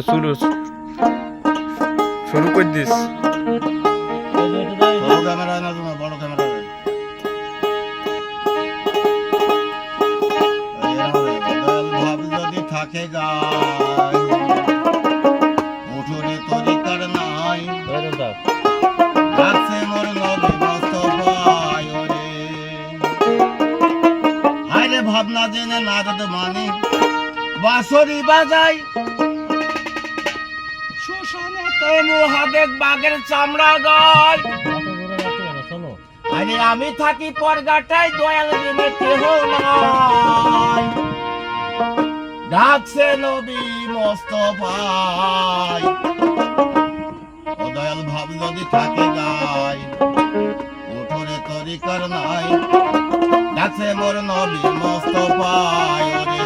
শুরু শুরু করে দিস। ক্যামেরা না তোমার বড় ক্যামেরা ভাব যদি থাকে গায় উঠোনে তরিকার নাই আছে মোর নবী মুস্তাফায় ওরে আরে ভাবনা জেনে নারদ মানে বাঁশরি বাজাই শ্মশানে তো মহাদেব বাঘের চামড়া গায় আরে আমি থাকি পরগাটায় দয়াল দিনে কেহ নাই ডাকছে নবী মুস্তাফায় ও দয়াল ভাব যদি থাকে গায় উঠোরে তরিকার নাই ডাকছে মোর নবী মুস্তাফায় ওরে